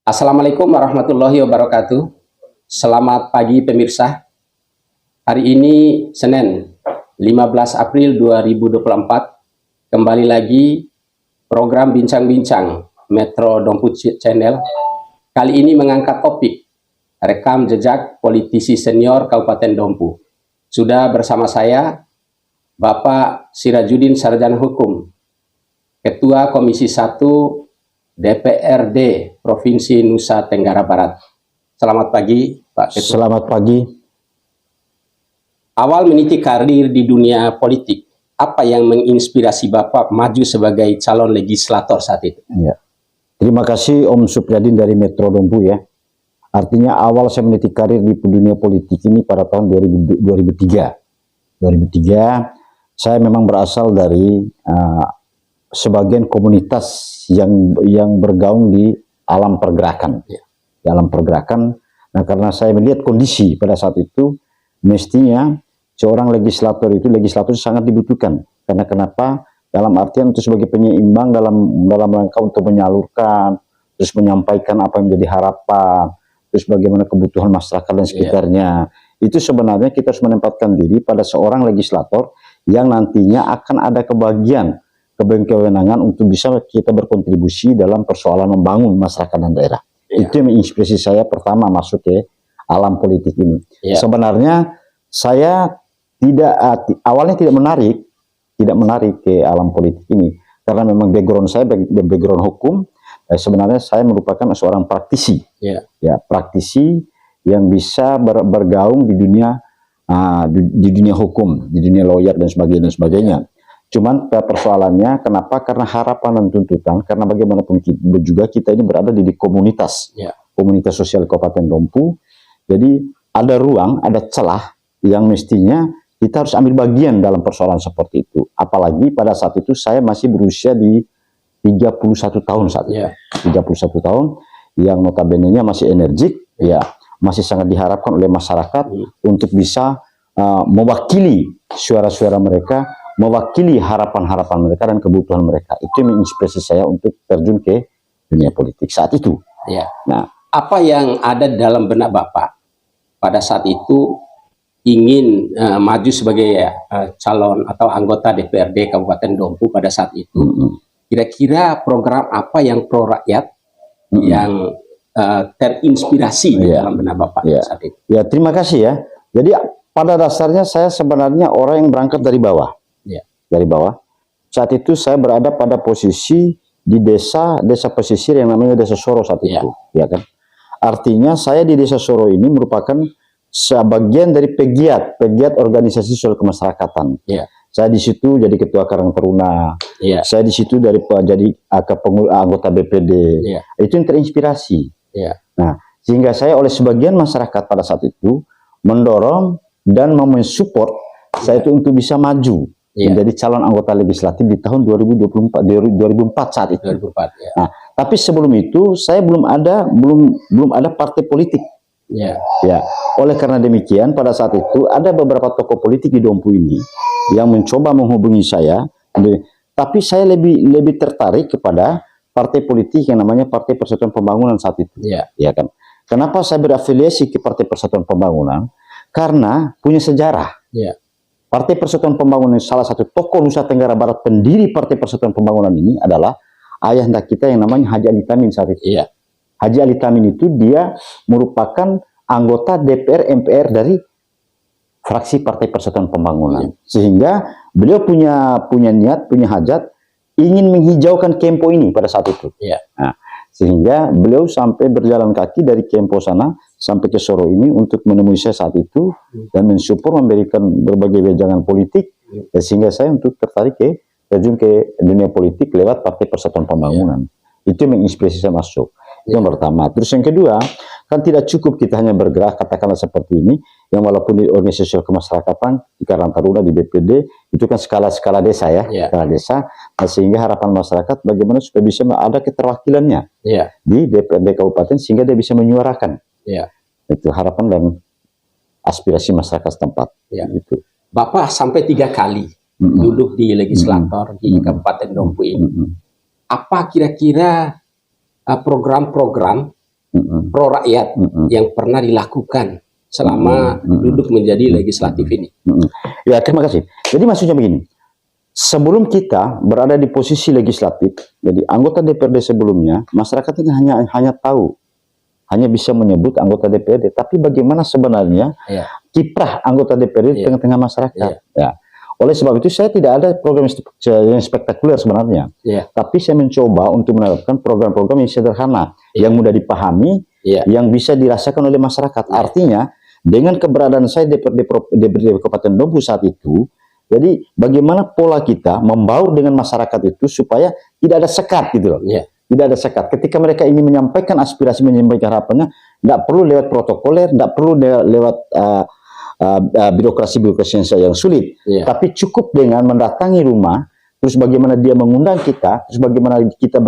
Assalamualaikum warahmatullahi wabarakatuh. Selamat pagi pemirsa. Hari ini Senin 15 April 2024. Kembali lagi program Bincang-Bincang Metro Dompu Channel. Kali ini mengangkat topik rekam jejak politisi senior Kabupaten Dompu. Sudah bersama saya Bapak Sirajuddin Sarjana Hukum, Ketua Komisi 1 DPRD Provinsi Nusa Tenggara Barat. Selamat pagi, Pak Ketua. Selamat pagi. Awal meniti karir di dunia politik, apa yang menginspirasi Bapak maju sebagai calon legislator saat itu? Ya. Terima kasih Om Supriyadin dari Metro Dompu ya. Artinya awal saya meniti karir di dunia politik ini pada tahun 2003. 2003 saya memang berasal dari sebagian komunitas yang bergaung di alam pergerakan, di alam pergerakan. Nah, karena saya melihat kondisi pada saat itu, mestinya seorang legislator sangat dibutuhkan. Karena kenapa? Dalam artian itu sebagai penyeimbang dalam rangka untuk menyalurkan, terus menyampaikan apa yang menjadi harapan, terus bagaimana kebutuhan masyarakat dan sekitarnya. Itu sebenarnya kita harus menempatkan diri pada seorang legislator yang nantinya akan ada kewenangan untuk bisa kita berkontribusi dalam persoalan membangun masyarakat dan daerah. Itu yang menginspirasi saya pertama masuk ke alam politik ini. Sebenarnya saya awalnya tidak menarik ke alam politik ini karena memang background saya background hukum. Sebenarnya saya merupakan seorang praktisi, praktisi yang bisa bergaung di dunia hukum, di dunia lawyer dan sebagainya. Cuman persoalannya kenapa? Karena harapan dan tuntutan, karena bagaimanapun juga kita ini berada di komunitas, komunitas sosial Kabupaten Dompu. Jadi ada ruang, ada celah yang mestinya kita harus ambil bagian dalam persoalan seperti itu. Apalagi pada saat itu saya masih berusia di 31 tahun saat itu. 31 tahun yang notabene-nya masih energik, masih sangat diharapkan oleh masyarakat untuk bisa mewakili suara-suara mereka, mewakili harapan-harapan mereka dan kebutuhan mereka. Itu menginspirasi saya untuk terjun ke dunia politik saat itu. Nah, apa yang ada dalam benak Bapak pada saat itu ingin maju sebagai calon atau anggota DPRD Kabupaten Dompu pada saat itu? Kira-kira program apa yang pro rakyat yang terinspirasi dalam benak Bapak saat itu? Ya, terima kasih ya. Jadi pada dasarnya saya sebenarnya orang yang berangkat dari bawah. Dari bawah. Saat itu saya berada pada posisi di desa pesisir yang namanya Desa Soro saat itu, ya kan. Artinya saya di Desa Soro ini merupakan sebagian dari pegiat organisasi sosial kemasyarakatan. Saya di situ jadi ketua Karang Taruna. Saya di situ jadi anggota BPD. Itu yang terinspirasi. Nah, sehingga saya oleh sebagian masyarakat pada saat itu mendorong dan mensupport saya itu untuk bisa maju menjadi calon anggota legislatif di tahun 2004 saat itu. Nah, tapi sebelum itu saya belum ada partai politik. Oleh karena demikian pada saat itu ada beberapa tokoh politik di Dompu ini yang mencoba menghubungi saya, tapi saya lebih tertarik kepada partai politik yang namanya Partai Persatuan Pembangunan saat itu. Ya kan? Kenapa saya berafiliasi ke Partai Persatuan Pembangunan? Karena punya sejarah. Partai Persatuan Pembangunan, salah satu tokoh Nusa Tenggara Barat pendiri Partai Persatuan Pembangunan ini adalah ayahanda kita yang namanya Haji Ali Tamin saat itu. Haji Ali Tamin itu dia merupakan anggota DPR MPR dari fraksi Partai Persatuan Pembangunan. Sehingga beliau punya niat, punya hajat ingin menghijaukan Kempo ini pada saat itu. Nah, sehingga beliau sampai berjalan kaki dari Kempo sana sampai ke Soro ini untuk menemui saya saat itu dan mensupport, memberikan berbagai wejangan politik, sehingga saya untuk tertarik terjun ke dunia politik lewat Partai Persatuan Pembangunan. Itu yang menginspirasi saya masuk. Itu yang pertama. Terus yang kedua, kan tidak cukup kita hanya bergerak katakanlah seperti ini, yang walaupun di organisasi sosial kemasyarakatan di Karang Taruna, di BPD itu kan skala desa skala desa. Nah, sehingga harapan masyarakat bagaimana supaya bisa ada keterwakilannya di DPRD kabupaten sehingga dia bisa menyuarakan itu harapan dan aspirasi masyarakat setempat. Gitu. Bapak sampai 3 kali duduk di legislator di Kabupaten Dompu ini. Apa kira-kira program-program pro rakyat yang pernah dilakukan selama duduk menjadi legislatif ini. Ya, terima kasih. Jadi maksudnya begini, sebelum kita berada di posisi legislatif, jadi anggota DPRD sebelumnya, masyarakat ini hanya tahu, hanya bisa menyebut anggota DPRD, tapi bagaimana sebenarnya kiprah anggota DPRD di tengah-tengah masyarakat. Ya. Oleh sebab itu saya tidak ada program yang spektakuler sebenarnya, tapi saya mencoba untuk menerapkan program-program yang sederhana, yang mudah dipahami, yang bisa dirasakan oleh masyarakat. Artinya dengan keberadaan saya DPRD Kabupaten Dompu saat itu, jadi bagaimana pola kita membaur dengan masyarakat itu supaya tidak ada sekat gitu loh. Tidak ada sekat. Ketika mereka ingin menyampaikan aspirasi, menyampaikan harapannya, tidak perlu lewat protokoler, tidak perlu lewat birokrasi yang sulit. Tapi cukup dengan mendatangi rumah, terus bagaimana dia mengundang kita, terus bagaimana kita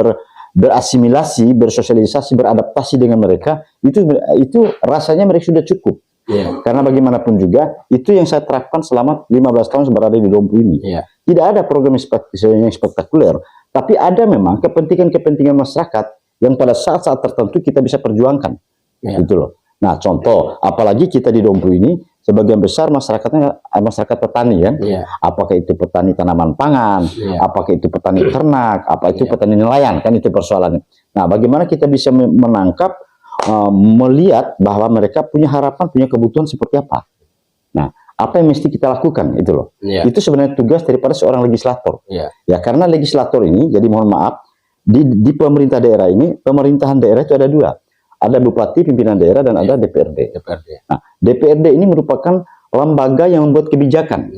berasimilasi, bersosialisasi, beradaptasi dengan mereka, itu rasanya mereka sudah cukup. Karena bagaimanapun juga itu yang saya terapkan selama 15 tahun berada di Dompu ini. Tidak ada program yang spektakuler, tapi ada memang kepentingan-kepentingan masyarakat yang pada saat-saat tertentu kita bisa perjuangkan. Gitu loh. Nah, contoh, apalagi kita di Dompu ini sebagian besar masyarakatnya masyarakat petani kan. Apakah itu petani tanaman pangan, apakah itu petani ternak, apa itu petani nelayan, kan itu persoalannya. Nah, bagaimana kita bisa menangkap, melihat bahwa mereka punya harapan, punya kebutuhan seperti apa. Nah, apa yang mesti kita lakukan itu loh. Itu sebenarnya tugas daripada seorang legislator. Ya, karena legislator ini, jadi mohon maaf, di pemerintah daerah ini, pemerintahan daerah itu ada dua. Ada bupati, pimpinan daerah, dan ada DPRD. Nah, DPRD ini merupakan lembaga yang membuat kebijakan,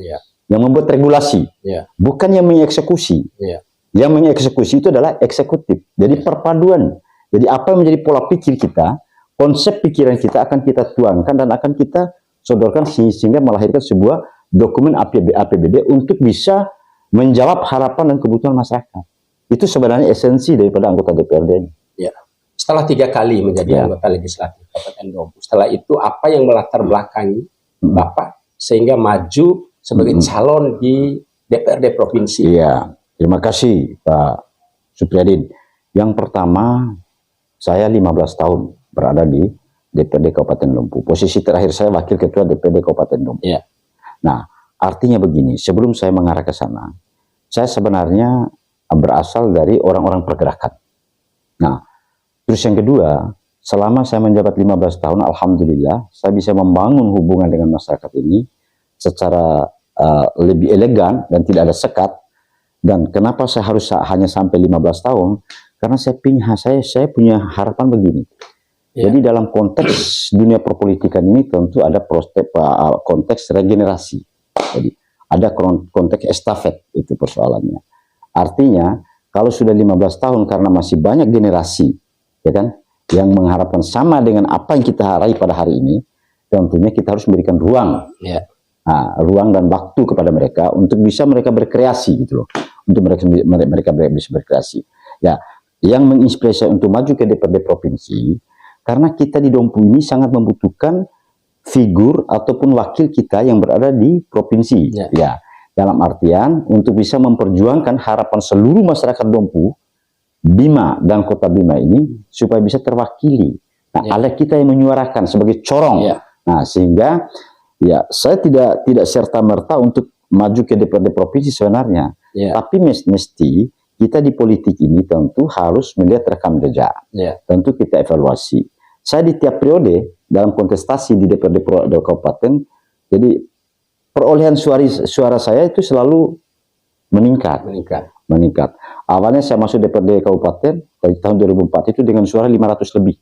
yang membuat regulasi, bukan yang mengeksekusi. Yang mengeksekusi itu adalah eksekutif. Jadi perpaduan. Jadi apa yang menjadi pola pikir kita, konsep pikiran kita akan kita tuangkan dan akan kita sodorkan sehingga melahirkan sebuah dokumen APBD untuk bisa menjawab harapan dan kebutuhan masyarakat. Itu sebenarnya esensi daripada anggota DPRD ini. Setelah 3 kali menjadi anggota legislatif Kabupaten Dompu, setelah itu apa yang melatar belakangi Bapak sehingga maju sebagai calon di DPRD provinsi? Terima kasih Pak Supriyadin. Yang pertama, saya 15 tahun berada di DPRD Kabupaten Dompu. Posisi terakhir saya wakil ketua DPRD Kabupaten Dompu. Nah, artinya begini, sebelum saya mengarah ke sana, saya sebenarnya berasal dari orang-orang pergerakan. Nah, terus yang kedua, selama saya menjabat 15 tahun, alhamdulillah, saya bisa membangun hubungan dengan masyarakat ini secara lebih elegan dan tidak ada sekat. Dan kenapa saya harus hanya sampai 15 tahun? Karena saya punya harapan begini. Jadi dalam konteks dunia perpolitikan ini tentu ada konteks regenerasi. Jadi ada konteks estafet, itu persoalannya. Artinya kalau sudah 15 tahun karena masih banyak generasi, ya kan, yang mengharapkan sama dengan apa yang kita raih pada hari ini, tentunya kita harus memberikan ruang, ruang dan waktu kepada mereka untuk bisa mereka berkreasi gitu loh, untuk mereka bisa berkreasi. Ya. Yang menginspirasi untuk maju ke DPRD provinsi, karena kita di Dompu ini sangat membutuhkan figur ataupun wakil kita yang berada di provinsi. Dalam artian untuk bisa memperjuangkan harapan seluruh masyarakat Dompu, Bima dan Kota Bima ini supaya bisa terwakili. Nah, ada kita yang menyuarakan sebagai corong. Nah, sehingga saya tidak serta merta untuk maju ke DPRD provinsi sebenarnya, tapi mesti kita di politik ini tentu harus melihat rekam jejak. Tentu kita evaluasi. Saya di tiap periode dalam kontestasi di DPRD Kabupaten, jadi perolehan suara saya itu selalu meningkat. Awalnya saya masuk DPRD Kabupaten dari tahun 2004 itu dengan suara 500 lebih.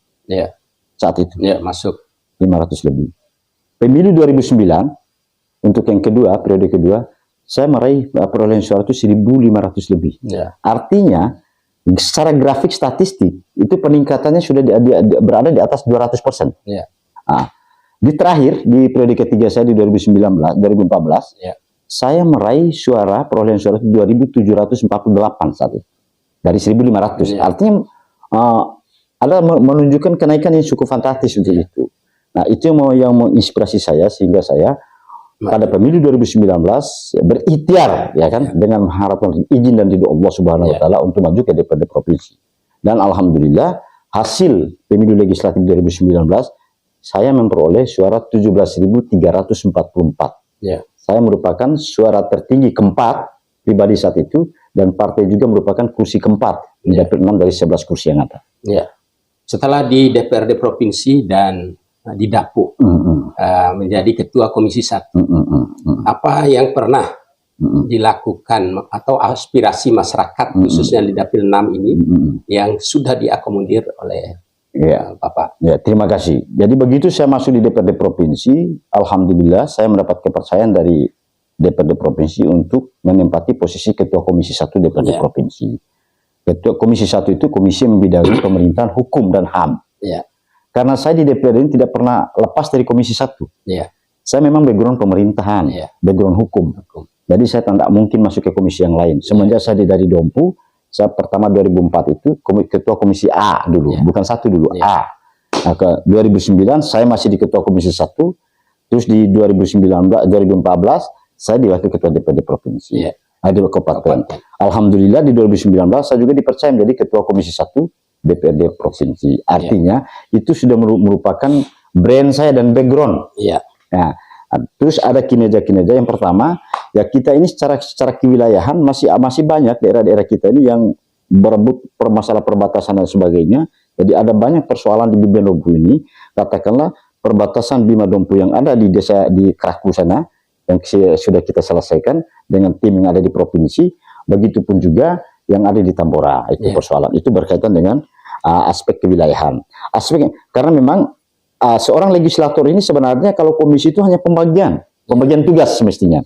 Saat itu. Masuk 500 lebih. Pemilu 2009 untuk yang kedua, periode kedua, saya meraih perolehan suara itu 1.500 lebih. Artinya, secara grafik statistik, itu peningkatannya sudah berada di atas 200%. Nah, di terakhir, di periode ketiga saya di 2014, saya meraih perolehan suara 2.748 saat itu. Dari 1.500. Artinya, ada menunjukkan kenaikan yang cukup fantastis untuk itu. Nah, itu yang menginspirasi saya, sehingga saya pada pemilu 2019 berikhtiar dengan harapan izin dan ridho Allah Subhanahu wa taala untuk maju ke DPRD provinsi. Dan alhamdulillah hasil pemilu legislatif 2019, saya memperoleh suara 17.344. Ya. Saya merupakan suara tertinggi keempat pribadi saat itu, dan partai juga merupakan kursi keempat di dapil 6 dari 11 kursi yang ada. Ya. Setelah di DPRD provinsi dan di Dapu menjadi ketua Komisi 1, apa yang pernah dilakukan atau aspirasi masyarakat khususnya di dapil 6 ini yang sudah diakomodir oleh Bapak? Ya, terima kasih. Jadi begitu saya masuk di DPRD provinsi, alhamdulillah saya mendapat kepercayaan dari DPRD provinsi untuk menempati posisi ketua Komisi 1 DPRD provinsi. Ketua Komisi 1 itu komisi yang membidangi pemerintahan, hukum dan HAM. Karena saya di DPRD ini tidak pernah lepas dari Komisi 1. Saya memang background pemerintahan, background hukum. Jadi saya tidak mungkin masuk ke komisi yang lain. Semenjak saya dari Dompu, saya pertama 2004 itu ketua komisi A dulu, bukan 1 dulu, A. Nah, ke 2009 saya masih di ketua komisi 1, terus di 2014 saya di waktu ketua DPRD provinsi. Di kabupaten. Alhamdulillah di 2019 saya juga dipercaya menjadi ketua komisi 1 DPRD provinsi. Artinya itu sudah merupakan brand saya dan background. Nah, terus ada kinerja-kinerja. Yang pertama, ya kita ini secara kewilayahan masih banyak daerah-daerah kita ini yang berebut masalah perbatasan dan sebagainya. Jadi ada banyak persoalan di Bima Dompu ini. Katakanlah perbatasan Bima Dompu yang ada di desa di Kraku sana yang sudah kita selesaikan dengan tim yang ada di provinsi. Begitupun juga yang ada di Tambora. Itu persoalan. Itu berkaitan dengan aspek kewilayahan. Karena memang seorang legislator ini sebenarnya kalau komisi itu hanya pembagian tugas semestinya.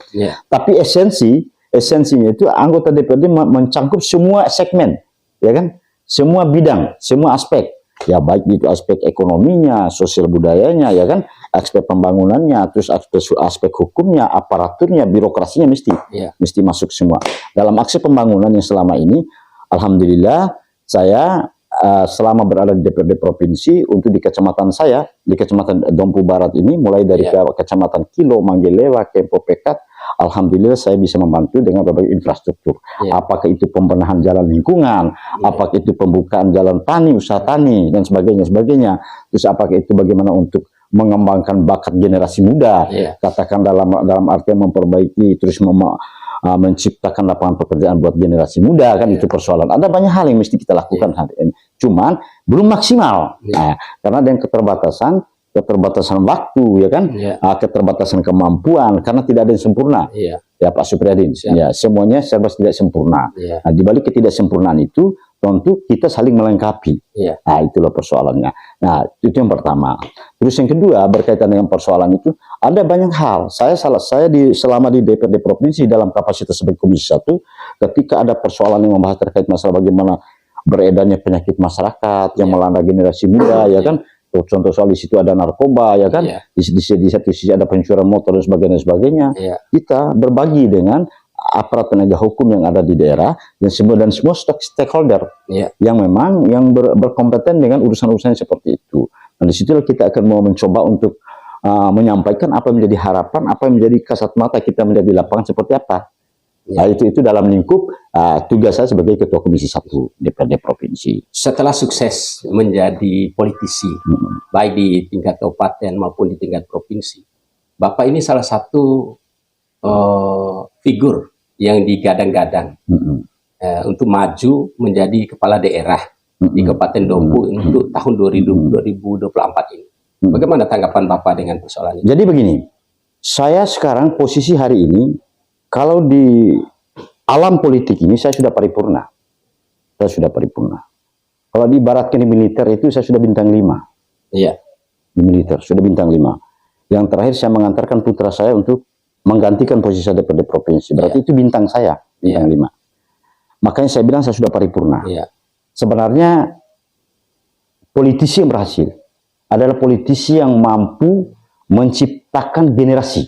Tapi esensinya itu anggota DPRD mencangkup semua segmen, ya kan? Semua bidang, semua aspek. Ya baik itu aspek ekonominya, sosial budayanya, ya kan? Aspek pembangunannya, terus aspek hukumnya, aparaturnya, birokrasinya mesti masuk semua. Dalam aspek pembangunan yang selama ini, alhamdulillah saya selama berada di DPRD provinsi untuk di kecamatan saya, di kecamatan Dompu Barat ini, mulai dari kecamatan Kilo, Manggelewa, Kempo Pekat, alhamdulillah saya bisa membantu dengan berbagai infrastruktur. Apakah itu pembenahan jalan lingkungan, apakah itu pembukaan jalan tani, usaha tani, dan sebagainya. Terus apakah itu bagaimana untuk mengembangkan bakat generasi muda, katakan dalam artian memperbaiki, terus menciptakan lapangan pekerjaan buat generasi muda, kan itu persoalan. Ada banyak hal yang mesti kita lakukan hari ini. Cuman belum maksimal. Nah, karena dengan keterbatasan waktu, ya kan, keterbatasan kemampuan, karena tidak ada yang sempurna. Ya Pak Supriyadin, ya semuanya serba tidak sempurna. Nah, di balik ketidaksempurnaan itu tentu kita saling melengkapi. Nah, itulah persoalannya. Nah, itu yang pertama. Terus yang kedua berkaitan dengan persoalan itu ada banyak hal. Selama di DPRD provinsi dalam kapasitas sebagai Komisi 1, ketika ada persoalan yang membahas terkait masalah bagaimana beredarnya penyakit masyarakat yang melanda generasi muda, ya kan. Contoh soal di situ ada narkoba, ya kan. Di satu sisi ada pencurian motor dan sebagainya. Kita berbagi dengan aparat penegak hukum yang ada di daerah dan semua stakeholder yang memang berkompeten dengan urusan-urusan seperti itu. Dan di situlah kita akan mau mencoba untuk menyampaikan apa yang menjadi harapan, apa yang menjadi kasat mata kita melihat di lapangan seperti apa. Nah, itu dalam lingkup tugas saya sebagai Ketua Komisi 1 DPRD Provinsi. Setelah sukses menjadi politisi, baik di tingkat kabupaten maupun di tingkat provinsi, Bapak ini salah satu figur yang digadang-gadang untuk maju menjadi kepala daerah di Kabupaten Dompu untuk tahun 2024 ini. Bagaimana tanggapan Bapak dengan persoalan ini? Jadi begini, saya sekarang posisi hari ini, kalau di alam politik ini saya sudah paripurna. Kalau diibaratkan di militer itu saya sudah bintang 5. Di militer sudah bintang 5. Yang terakhir saya mengantarkan putra saya untuk menggantikan posisi DPRD provinsi. Berarti itu bintang saya, bintang 5. Makanya saya bilang saya sudah paripurna. Sebenarnya politisi yang berhasil adalah politisi yang mampu menciptakan generasi.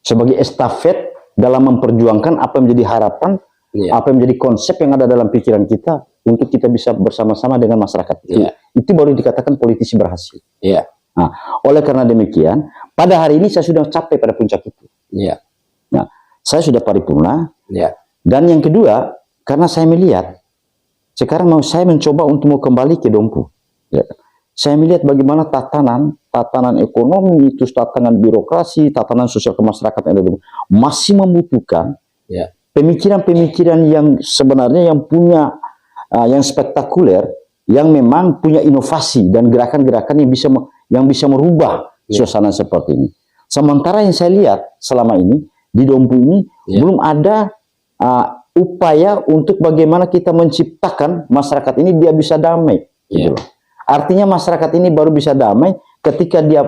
Sebagai estafet dalam memperjuangkan apa yang menjadi harapan, apa yang menjadi konsep yang ada dalam pikiran kita untuk kita bisa bersama-sama dengan masyarakat. Itu baru dikatakan politisi berhasil. Nah, oleh karena demikian, pada hari ini saya sudah capai pada puncak itu. Nah, saya sudah paripurna. Dan yang kedua, karena saya melihat Sekarang saya mencoba untuk mau kembali ke Dompu. Ya. Saya melihat bagaimana tatanan ekonomi, terus tatanan birokrasi, tatanan sosial kemasyarakatan yang ada masih membutuhkan pemikiran-pemikiran yang sebenarnya yang punya yang spektakuler, yang memang punya inovasi dan gerakan-gerakan yang bisa merubah suasana seperti ini. Sementara yang saya lihat selama ini di Dompu ini belum ada upaya untuk bagaimana kita menciptakan masyarakat ini dia bisa damai. Gitu loh. Artinya masyarakat ini baru bisa damai ketika dia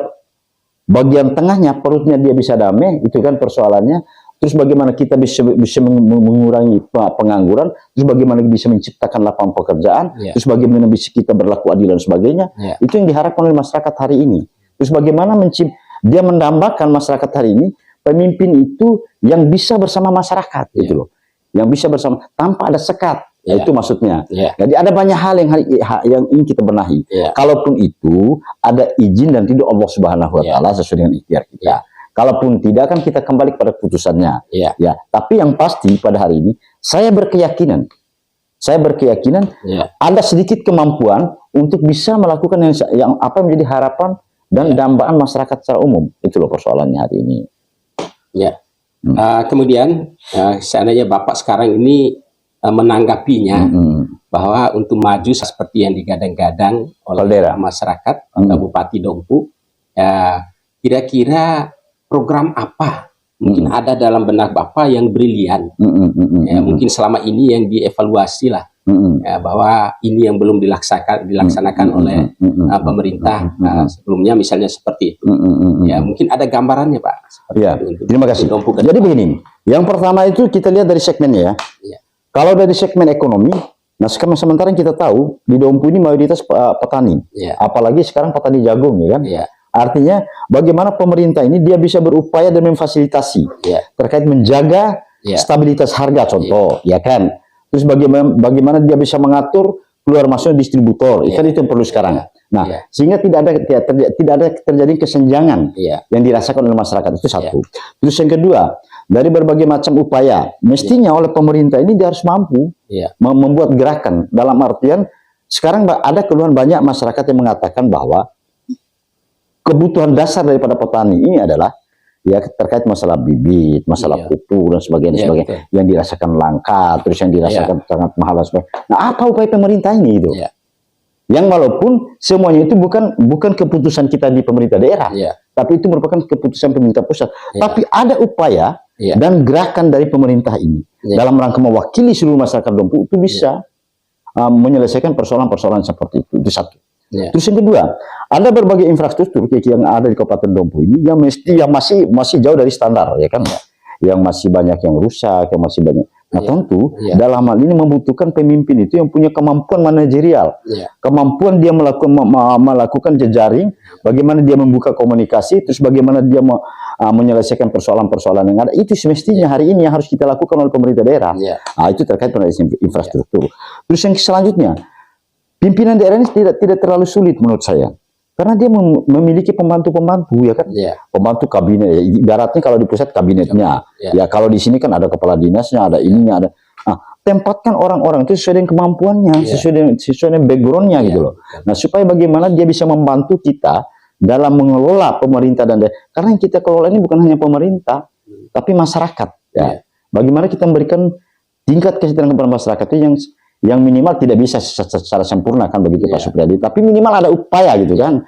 bagian tengahnya perutnya dia bisa damai, itu kan persoalannya. Terus bagaimana kita bisa mengurangi pengangguran, terus bagaimana bisa menciptakan lapangan pekerjaan, terus bagaimana bisa kita berlaku adil dan sebagainya. Itu yang diharapkan oleh masyarakat hari ini. Terus bagaimana dia mendambakan masyarakat hari ini, pemimpin itu yang bisa bersama masyarakat, gitu loh. Yang bisa bersama tanpa ada sekat. Itu maksudnya. Jadi ada banyak hal yang ingin kita benahi. Kalaupun itu ada izin dan ridho Allah Subhanahu wa taala sesuai dengan ikhtiar kita. Kalaupun tidak, kan kita kembali kepada keputusannya. Tapi yang pasti pada hari ini saya berkeyakinan ada sedikit kemampuan untuk bisa melakukan yang apa menjadi harapan dan dambaan masyarakat secara umum. Itu loh persoalannya hari ini. Kemudian seandainya Bapak sekarang ini menanggapinya bahwa untuk maju seperti yang digadang-gadang oleh masyarakat Bupati Dompu, kira-kira program apa mungkin ada dalam benak Bapak yang brilian, mungkin selama ini yang dievaluasi lah, bahwa ini yang belum dilaksanakan oleh pemerintah sebelumnya, misalnya seperti itu. Mungkin ada gambarannya Pak. Terima kasih. Jadi begini, yang pertama itu kita lihat dari segmennya ya. Kalau dari segmen ekonomi, nah sementara yang kita tahu di Dompu ini mayoritas petani, apalagi sekarang petani jagung, ya kan? Artinya bagaimana pemerintah ini dia bisa berupaya dan memfasilitasi terkait menjaga stabilitas harga, contoh, ya kan? Terus bagaimana dia bisa mengatur keluar masuk distributor, itu yang perlu sekarang. Nah, sehingga tidak ada terjadi kesenjangan yang dirasakan oleh masyarakat, itu satu. Terus yang kedua, dari berbagai macam upaya, mestinya oleh pemerintah ini dia harus mampu membuat gerakan. Dalam artian, sekarang ada keluhan banyak masyarakat yang mengatakan bahwa kebutuhan dasar daripada petani ini adalah terkait masalah bibit, masalah pupuk dan sebagainya, yang dirasakan langka, terus yang dirasakan sangat mahal dan sebagainya. Nah, apa upaya pemerintah ini itu? Yang walaupun semuanya itu bukan keputusan kita di pemerintah daerah, tapi itu merupakan keputusan pemerintah pusat. Tapi ada upaya dan gerakan dari pemerintah ini dalam rangka mewakili seluruh masyarakat Dompu itu bisa menyelesaikan persoalan-persoalan seperti itu. Itu satu. Terus yang kedua, ada berbagai infrastruktur yang ada di Kabupaten Dompu ini yang masih jauh dari standar, ya kan? Yang masih banyak yang rusak, yang masih banyak. Nah, tentu dalam hal ini membutuhkan pemimpin itu yang punya kemampuan manajerial, kemampuan dia melakukan jejaring, bagaimana dia membuka komunikasi, terus bagaimana dia menyelesaikan persoalan-persoalan yang ada. Itu semestinya hari ini yang harus kita lakukan oleh pemerintah daerah. Nah, itu terkait dengan infrastruktur. Terus yang selanjutnya, pimpinan daerah ini tidak terlalu sulit menurut saya. Karena dia memiliki pembantu-pembantu, ya kan? Pembantu kabinet, ibaratnya kalau di pusat kabinetnya. Ya kalau di sini kan ada kepala dinasnya, ada ininya, ada. Nah, tempatkan orang-orang itu sesuai dengan kemampuannya, sesuai dengan backgroundnya gitu loh. Nah, supaya bagaimana dia bisa membantu kita dalam mengelola pemerintah dan daerah. Karena yang kita kelola ini bukan hanya pemerintah, tapi masyarakat. Bagaimana kita memberikan tingkat kesejahteraan kepada masyarakat itu yang minimal tidak bisa secara sempurna kan begitu Pak Supriyadi, tapi minimal ada upaya gitu kan.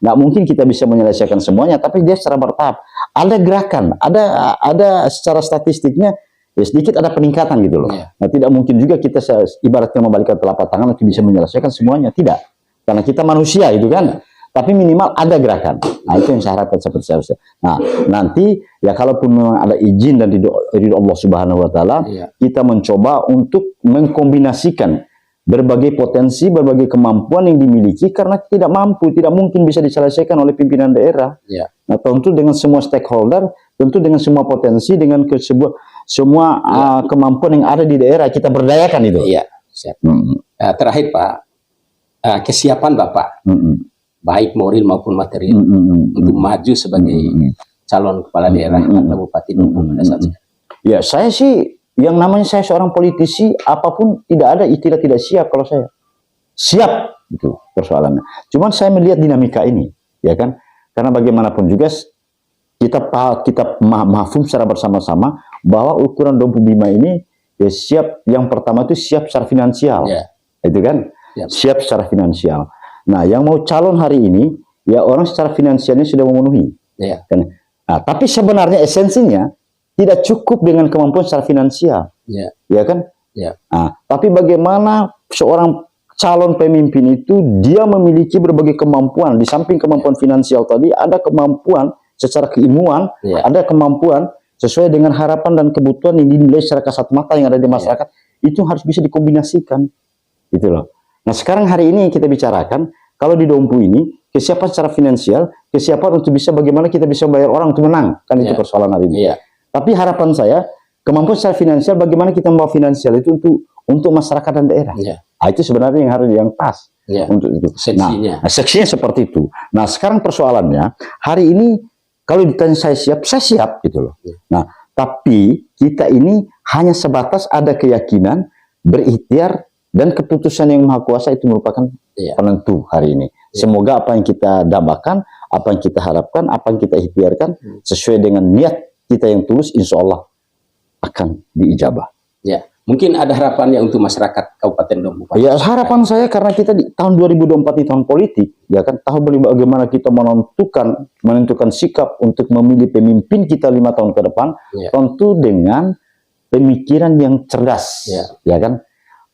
Nggak mungkin kita bisa menyelesaikan semuanya, tapi dia secara bertahap. Ada gerakan, ada secara statistiknya sedikit ada peningkatan gitu loh. Nah, tidak mungkin juga kita ibaratnya membalikkan telapak tangan untuk bisa menyelesaikan semuanya, tidak. Karena kita manusia itu kan. Tapi minimal ada gerakan. Nah, itu yang saya harapkan seperti saya. Nah, nanti ya kalaupun ada izin dan ridho Allah Subhanahu wa taala, kita mencoba untuk mengkombinasikan berbagai potensi, berbagai kemampuan yang dimiliki karena tidak mungkin bisa diselesaikan oleh pimpinan daerah. Nah, tentu dengan semua stakeholder, tentu dengan semua potensi, dengan semua kemampuan yang ada di daerah kita berdayakan itu. Siap. Terakhir Pak, kesiapan Bapak baik moral maupun material untuk maju sebagai calon kepala daerah atau bupati Dompu pada saat sekarang. Ya, saya sih yang namanya saya seorang politisi, apapun tidak ada istilah tidak siap kalau saya. Siap, itu persoalannya. Cuman saya melihat dinamika ini, ya kan? Karena bagaimanapun juga kita mahfum secara bersama-sama bahwa ukuran Dompu Bima ini ya siap, yang pertama itu siap secara finansial. Itu kan? Siap secara finansial. Nah, yang mau calon hari ini ya orang secara finansialnya sudah memenuhi. Kan? Nah, tapi sebenarnya esensinya tidak cukup dengan kemampuan secara finansial. Ya kan? Nah, tapi bagaimana seorang calon pemimpin itu dia memiliki berbagai kemampuan, di samping kemampuan finansial tadi ada kemampuan secara keilmuan, ada kemampuan sesuai dengan harapan dan kebutuhan yang dinilai secara kasat mata yang ada di masyarakat, itu harus bisa dikombinasikan. Gitu loh. Nah, sekarang hari ini yang kita bicarakan, kalau di Dompu ini kesiapan secara finansial, kesiapan untuk bisa bagaimana kita bisa bayar orang untuk menang, kan itu persoalan hari ini. Tapi harapan saya, kemampuan secara finansial, bagaimana kita membawa finansial itu untuk masyarakat dan daerah. Nah, itu sebenarnya yang harus yang pas untuk itu. Nah, seksinya seperti itu. Nah, sekarang persoalannya, hari ini kalau ditanya saya siap gitu loh. Nah, tapi kita ini hanya sebatas ada keyakinan, berikhtiar, dan keputusan yang maha kuasa itu merupakan penentu hari ini. Semoga apa yang kita dambakan, apa yang kita harapkan, apa yang kita ikhtiarkan sesuai dengan niat kita yang tulus, insya Allah akan diijabah. Mungkin ada harapannya untuk masyarakat Kabupaten Dompu. Ya, harapan saya karena kita di tahun 2024 di tahun politik, ya kan, tahu bagaimana kita menentukan sikap untuk memilih pemimpin kita 5 tahun ke depan, tentu dengan pemikiran yang cerdas, ya kan,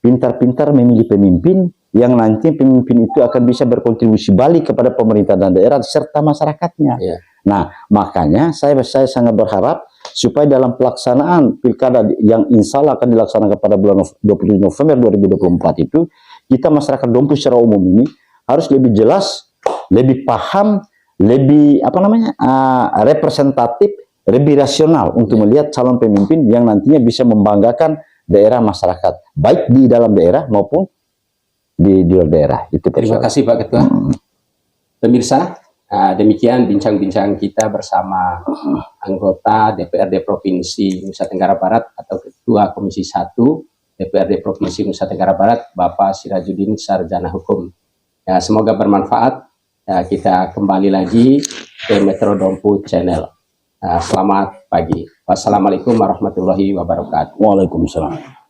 pintar-pintar memilih pemimpin yang nanti pemimpin itu akan bisa berkontribusi balik kepada pemerintah dan daerah serta masyarakatnya. Nah, makanya saya sangat berharap supaya dalam pelaksanaan pilkada yang insya Allah akan dilaksanakan pada bulan 27 November 2024 itu, kita masyarakat Dompu secara umum ini harus lebih jelas, lebih paham, lebih representatif, lebih rasional untuk melihat calon pemimpin yang nantinya bisa membanggakan daerah masyarakat, baik di dalam daerah maupun di luar daerah. Itu terima kasih Pak Ketua. Pemirsa, demikian bincang-bincang kita bersama anggota DPRD Provinsi Nusa Tenggara Barat atau Ketua Komisi 1 DPRD Provinsi Nusa Tenggara Barat, Bapak Sirajuddin, Sarjana Hukum. Ya, semoga bermanfaat. Kita kembali lagi ke Metro Dompu Channel. Selamat pagi. Wassalamualaikum warahmatullahi wabarakatuh. Waalaikumsalam.